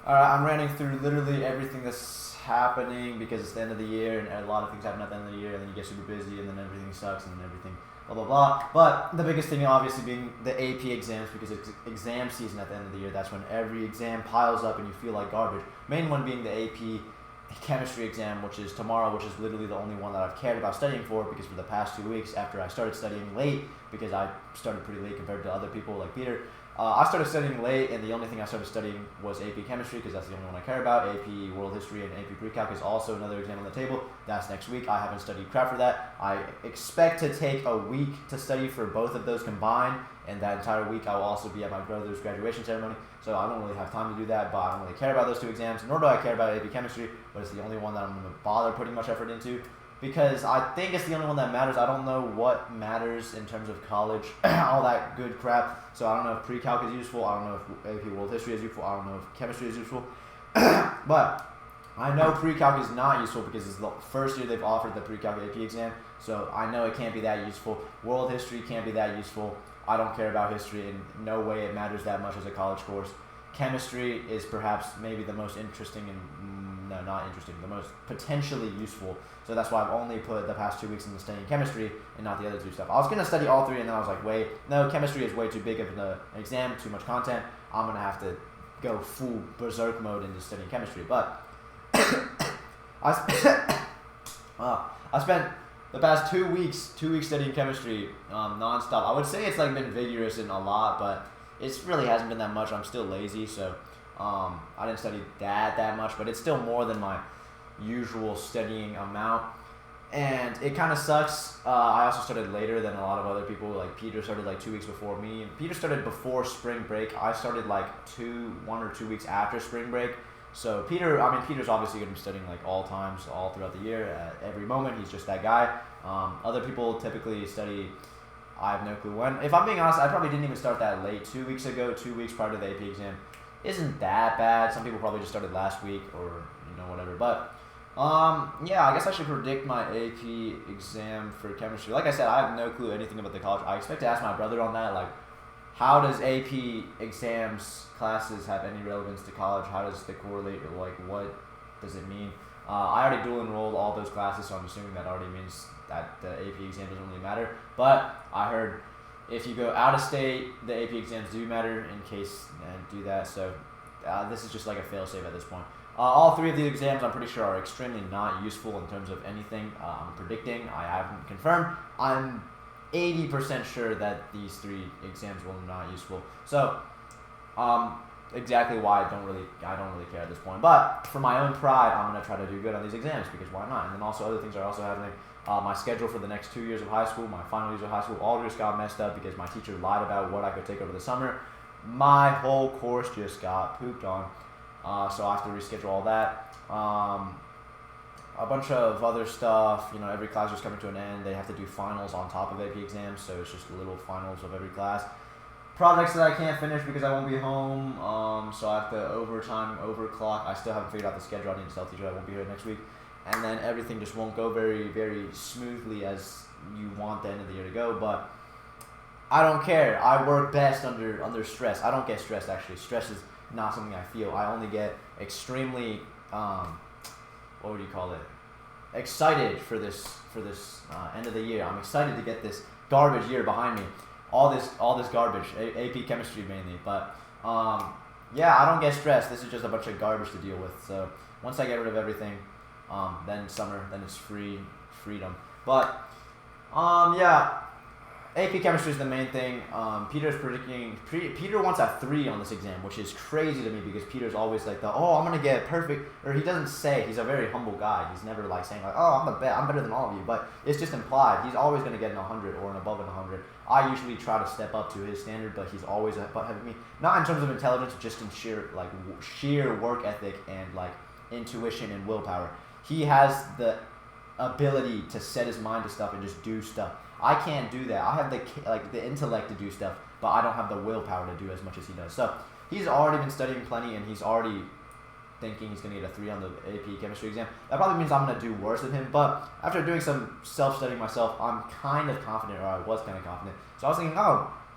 Alright, I'm running through literally everything that's happening because it's the end of the year and a lot of things happen at the end of the year and then you get super busy and then everything sucks and then everything blah blah blah. But the biggest thing obviously being the AP exams because it's exam season at the end of the year. That's when every exam piles up and you feel like garbage. Main one being the AP chemistry exam, which is tomorrow, which is literally the only one that I've cared about studying for because for the past 2 weeks after I started studying late because I started pretty late compared to other people like Peter. I started studying late, and the only thing I started studying was AP Chemistry because that's the only one I care about. AP World History and AP Pre-Calc is also another exam on the table. That's next week. I haven't studied crap for that. I expect to take a week to study for both of those combined, and that entire week I will also be at my brother's graduation ceremony, so I don't really have time to do that, but I don't really care about those two exams, nor do I care about AP Chemistry, but it's the only one that I'm going to bother putting much effort into. Because I think it's the only one that matters. I don't know what matters in terms of college, all that good crap. So I don't know if pre-calc is useful. I don't know if AP World History is useful. I don't know if chemistry is useful. But I know pre-calc is not useful because it's the first year they've offered the pre-calc AP exam. So I know it can't be that useful. World History can't be that useful. I don't care about history. In no way it matters that much as a college course. Chemistry is perhaps maybe the most interesting and no, not interesting, the most potentially useful. So that's why I've only put the past 2 weeks into studying chemistry and not the other two stuff. I was going to study all three and then I was like, wait, no, chemistry is way too big of an exam, too much content. I'm going to have to go full berserk mode into studying chemistry. But I spent the past 2 weeks studying chemistry nonstop. I would say it's like been vigorous and a lot, but it really hasn't been that much. I'm still lazy, so I didn't study that much, but it's still more than my usual studying amount, and it kind of sucks. I also started later than a lot of other people. Like Peter started like 2 weeks before me. Peter started before spring break. I started like 1 or 2 weeks after spring break. So Peter's obviously going to be studying like all times, all throughout the year, at every moment. He's just that guy. Other people typically study. I have no clue when. If I'm being honest, I probably didn't even start that late. 2 weeks ago, 2 weeks prior to the AP exam, isn't that bad. Some people probably just started last week or whatever. But yeah, I guess I should predict my AP exam for chemistry. Like I said, I have no clue anything about the college. I expect to ask my brother on that. Like, how does AP exams classes have any relevance to college? How does they correlate, or like what does it mean? I already dual enrolled all those classes, so I'm assuming that already means that the AP exam doesn't really matter. But I heard if you go out of state, the AP exams do matter in case do that. So this is just like a fail-safe at this point. All three of the exams I'm pretty sure are extremely not useful in terms of anything I'm predicting. I haven't confirmed. I'm 80% sure that these three exams will not useful. So exactly why I don't really care at this point. But for my own pride, I'm gonna try to do good on these exams because why not? And then also other things are also happening. My schedule for the next 2 years of high school, my final years of high school, all just got messed up because my teacher lied about what I could take over the summer. My whole course just got pooped on. So I have to reschedule all that. A bunch of other stuff, every class is coming to an end. They have to do finals on top of AP exams, so it's just little finals of every class. Projects that I can't finish because I won't be home, so I have to overclock. I still haven't figured out the schedule. I need to tell teacher I won't be here next week. And then everything just won't go very, very smoothly as you want the end of the year to go, but I don't care. I work best under stress. I don't get stressed, actually. Stress is not something I feel. I only get extremely what would you call it? Excited for this end of the year. I'm excited to get this garbage year behind me. All this garbage, AP Chemistry mainly. But yeah, I don't get stressed. This is just a bunch of garbage to deal with. So once I get rid of everything, then summer, then it's freedom. But yeah. AP Chemistry is the main thing. Peter's predicting. Peter wants a 3 on this exam, which is crazy to me because Peter's always like I'm gonna get perfect, or he doesn't say. He's a very humble guy. He's never like saying like, I'm better than all of you, but it's just implied. He's always gonna get an 100 or an above an 100. I usually try to step up to his standard, but he's always ahead of me. Not in terms of intelligence, just in sheer work ethic and like intuition and willpower. He has the ability to set his mind to stuff and just do stuff. I can't do that. I have the intellect to do stuff, but I don't have the willpower to do as much as he does. So he's already been studying plenty, and he's already thinking he's going to get a 3 on the AP Chemistry exam. That probably means I'm going to do worse than him, but after doing some self-studying myself, I'm kind of confident, or I was kind of confident. So I was thinking,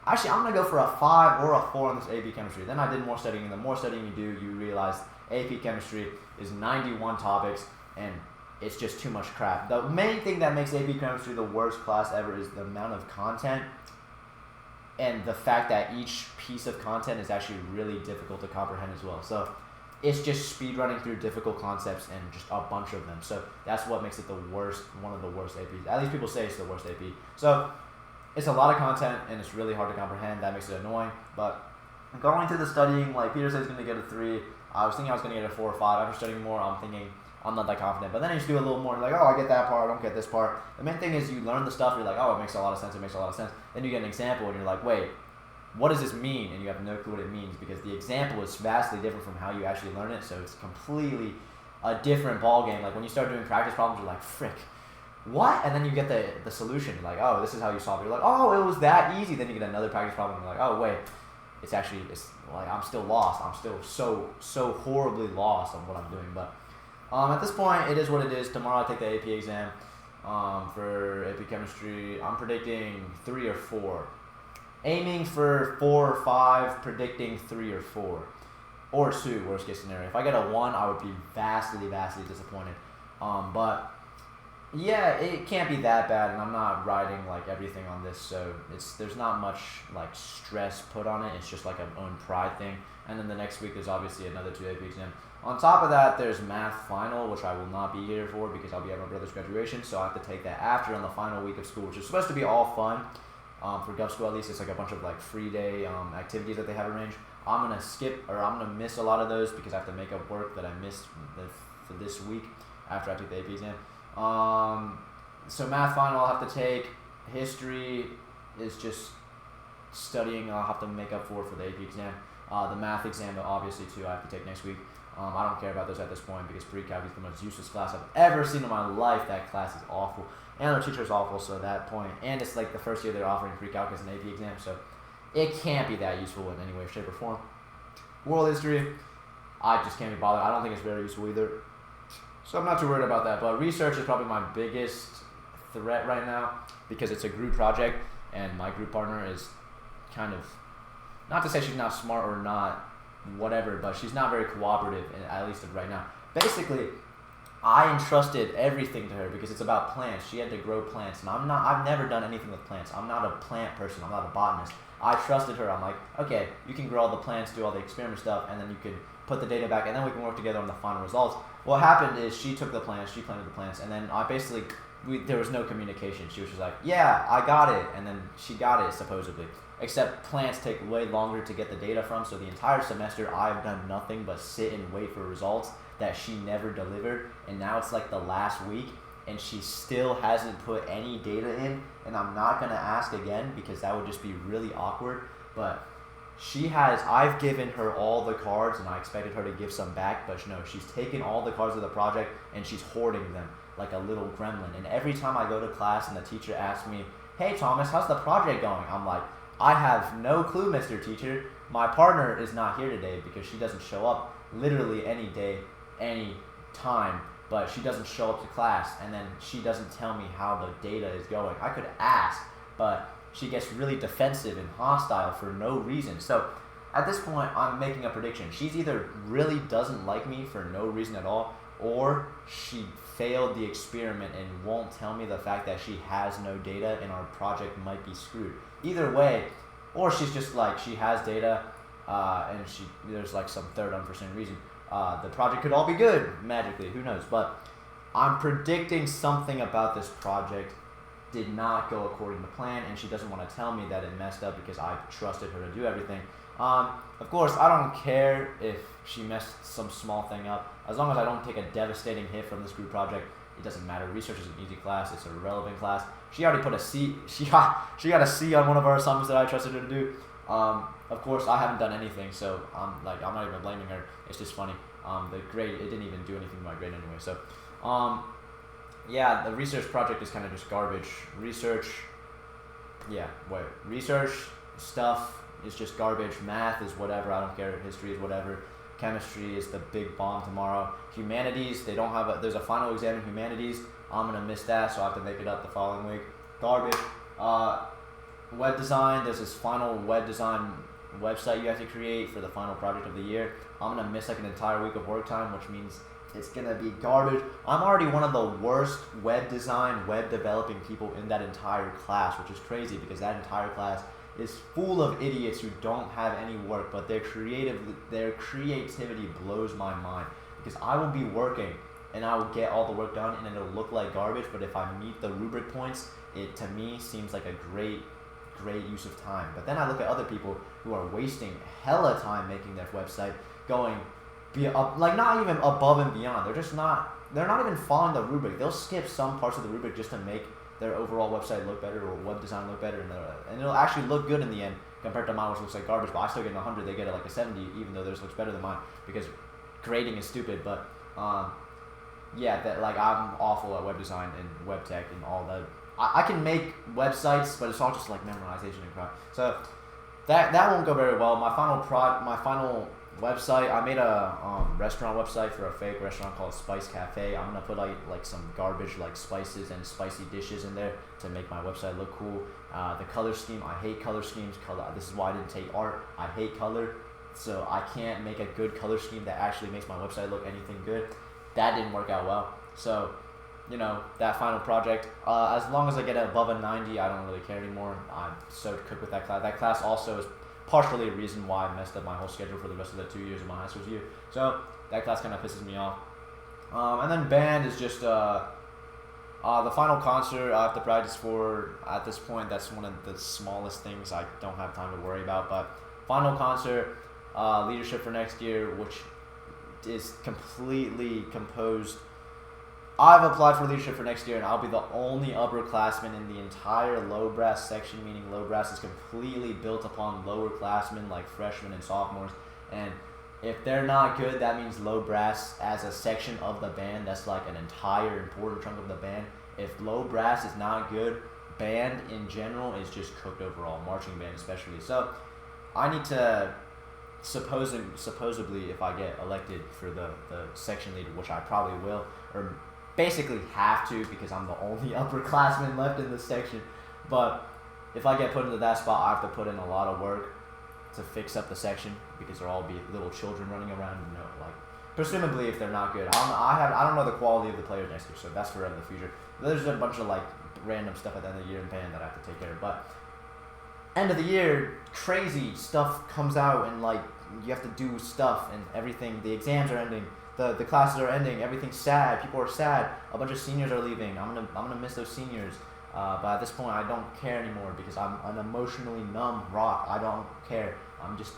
Actually, I'm going to go for a 5 or a 4 in this AP Chemistry. Then I did more studying, and the more studying you do, you realize AP Chemistry is 91 topics, and it's just too much crap. The main thing that makes AP Chemistry the worst class ever is the amount of content, and the fact that each piece of content is actually really difficult to comprehend as well. So it's just speed running through difficult concepts and just a bunch of them. So that's what makes it the worst, one of the worst APs. At least people say it's the worst AP. So it's a lot of content and it's really hard to comprehend. That makes it annoying. But going through the studying, like Peter said he's going to get a 3. I was thinking I was going to get a 4 or 5. After studying more, I'm thinking I'm not that confident. But then I just do a little more, like, oh, I get that part, I don't get this part. The main thing is you learn the stuff, you're like, oh, it makes a lot of sense, it makes a lot of sense. Then you get an example and you're like, wait, what does this mean? And you have no clue what it means because the example is vastly different from how you actually learn it. So it's completely a different ball game. Like when you start doing practice problems, you're like, frick, what? And then you get the solution. You're like, oh, this is how you solve it. You're like, oh, it was that easy. Then you get another practice problem. And you're like, oh, wait, it's like I'm still lost. I'm still so horribly lost on what I'm doing. But at this point, it is what it is. Tomorrow I take the AP exam for AP Chemistry. I'm predicting 3 or 4. Aiming for 4 or 5, predicting 3 or 4. Or 2, worst case scenario. If I get a 1, I would be vastly disappointed. But yeah, it can't be that bad, and I'm not writing like everything on this, so there's not much like stress put on it. It's just like an own pride thing. And then the next week there's obviously another 2 AP exam. On top of that, there's math final, which I will not be here for because I'll be at my brother's graduation, so I have to take that after on the final week of school, which is supposed to be all fun. For Gov School at least, it's like a bunch of like free day activities that they have arranged. I'm going to skip, or I'm going to miss a lot of those because I have to make up work that I missed for this week after I took the AP exam. So math final I'll have to take. History is just studying I'll have to make up for the AP exam. The math exam obviously too I have to take next week. I don't care about those at this point because pre-calc is the most useless class I've ever seen in my life. That class is awful. And the teacher's awful, so at that point, and it's like the first year they're offering pre-calc as an AP exam, so it can't be that useful in any way, shape, or form. World history, I just can't be bothered. I don't think it's very useful either, so I'm not too worried about that. But research is probably my biggest threat right now because it's a group project, and my group partner is kind of, not to say she's not smart or not whatever, but she's not very cooperative, at least right now. Basically, I entrusted everything to her because it's about plants. She had to grow plants, and I've never done anything with plants. I'm not a plant person. I'm not a botanist. I trusted her. I'm like, okay, you can grow all the plants, do all the experiment stuff, and then you can put the data back, and then we can work together on the final results. What happened is she took the plants, she planted the plants, and then I basically, there was no communication. She was just like, yeah, I got it, and then she got it, supposedly. Except plants take way longer to get the data from, so the entire semester I've done nothing but sit and wait for results that she never delivered, and now it's like the last week and she still hasn't put any data in, and I'm not going to ask again because that would just be really awkward. But I've given her all the cards and I expected her to give some back, but no, she's taken all the cards of the project and she's hoarding them like a little gremlin. And every time I go to class and the teacher asks me, hey Thomas, how's the project going? I'm like, I have no clue, Mr. Teacher. My partner is not here today because she doesn't show up literally any day, any time, but she doesn't show up to class, and then she doesn't tell me how the data is going. I could ask, but she gets really defensive and hostile for no reason. So at this point, I'm making a prediction. She's either really doesn't like me for no reason at all, or she failed the experiment and won't tell me the fact that she has no data and our project might be screwed. Either way, or she's just like, she has data and there's like some third unforeseen reason. The project could all be good, magically, who knows. But I'm predicting something about this project did not go according to plan, and she doesn't want to tell me that it messed up because I trusted her to do everything. Of course, I don't care if she messed some small thing up. As long as I don't take a devastating hit from this group project, it doesn't matter. Research is an easy class. It's a relevant class. She already put a C. She got a C on one of our assignments that I trusted her to do. Of course, I haven't done anything, so I'm not even blaming her. It's just funny. The grade, it didn't even do anything to my grade anyway. So, yeah, the research project is kind of just garbage. Research stuff is just garbage. Math is whatever. I don't care. History is whatever. Chemistry is the big bomb tomorrow. Humanities, there's a final exam in humanities. I'm gonna miss that, so I have to make it up the following week. Garbage. web design. There's this final web design website you have to create for the final project of the year. I'm gonna miss like an entire week of work time, which means it's gonna be garbage. I'm already one of the worst web design, web developing people in that entire class, which is crazy because that entire class is full of idiots who don't have any work, but their creativity blows my mind because I will be working and I will get all the work done and it'll look like garbage, but if I meet the rubric points, it to me seems like a great use of time. But then I look at other people who are wasting hella time making their website, going like not even above and beyond. They're not even following the rubric. They'll skip some parts of the rubric just to make their overall website look better or web design look better, and it'll actually look good in the end compared to mine, which looks like garbage. But I still get an 100. They get like a 70, even though theirs looks better than mine because grading is stupid. But yeah, that like I'm awful at web design and web tech and all that. I can make websites, but it's all just like memorization and crap. So that won't go very well. My final website, I made a restaurant website for a fake restaurant called Spice Cafe. I'm gonna put like some garbage like spices and spicy dishes in there to make my website look cool. The color scheme, I hate color schemes. This is why I didn't take art. I hate color, so I can't make a good color scheme that actually makes my website look anything good. That didn't work out well. So, you know, that final project, as long as I get above a 90, I don't really care anymore. I'm so cooked with that class. That class also is partially a reason why I messed up my whole schedule for the rest of the 2 years of my high school year. So that class kind of pisses me off. And then band is just the final concert I have to practice for. At this point, that's one of the smallest things I don't have time to worry about. But final concert, leadership for next year, which is completely composed. I've applied for leadership for next year, and I'll be the only upperclassman in the entire low brass section, meaning low brass is completely built upon lowerclassmen like freshmen and sophomores. And if they're not good, that means low brass as a section of the band, that's like an entire important chunk of the band. If low brass is not good, band in general is just cooked overall, marching band especially. So I need to supposedly, if I get elected for the section leader, which I probably will, or basically have to because I'm the only upperclassman left in this section. But if I get put into that spot, I have to put in a lot of work to fix up the section because there'll all be little children running around, you know, like presumably if they're not good. I don't know the quality of the players next year, so that's forever the future. There's a bunch of like random stuff at the end of the year in band that I have to take care of. But end of the year, crazy stuff comes out and like you have to do stuff and everything. The exams are ending. The classes are ending. Everything's sad. People are sad. A bunch of seniors are leaving. I'm gonna miss those seniors. But at this point, I don't care anymore because I'm an emotionally numb rock. I don't care. I'm just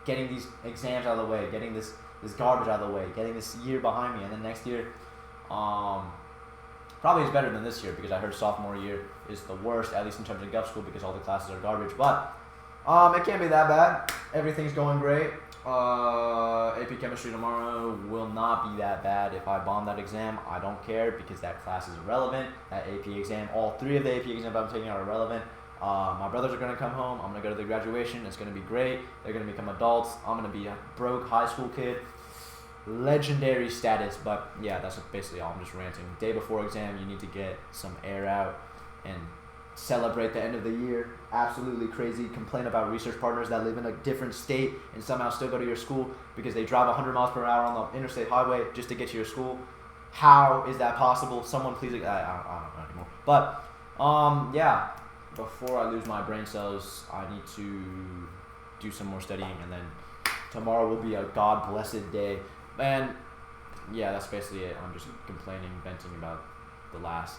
getting these exams out of the way, getting this garbage out of the way, getting this year behind me, and then next year, probably is better than this year because I heard sophomore year is the worst, at least in terms of gov school, because all the classes are garbage. But it can't be that bad. Everything's going great. AP chemistry tomorrow will not be that bad. If I bomb that exam, I don't care because that class is irrelevant. That AP exam, all 3 of the AP exams I'm taking are irrelevant. My brothers are going to come home. I'm going to go to the graduation. It's going to be great. They're going to become adults. I'm going to be a broke high school kid. Legendary status. But yeah, that's basically all. I'm just ranting. Day before exam, you need to get some air out and celebrate the end of the year. Absolutely crazy. Complain about research partners that live in a different state and somehow still go to your school because they drive 100 miles per hour on the interstate highway just to get to your school. How is that possible? Someone please, I don't know anymore. But yeah, before I lose my brain cells, I need to do some more studying, and then tomorrow will be a God blessed day. And yeah, that's basically it. I'm just complaining, venting about the last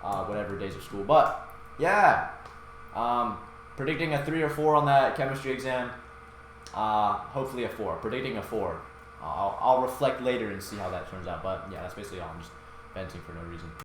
whatever days of school. But yeah, predicting a 3 or 4 on that chemistry exam. Hopefully a 4. Predicting a 4. I'll reflect later and see how that turns out. But yeah, that's basically all. I'm just venting for no reason.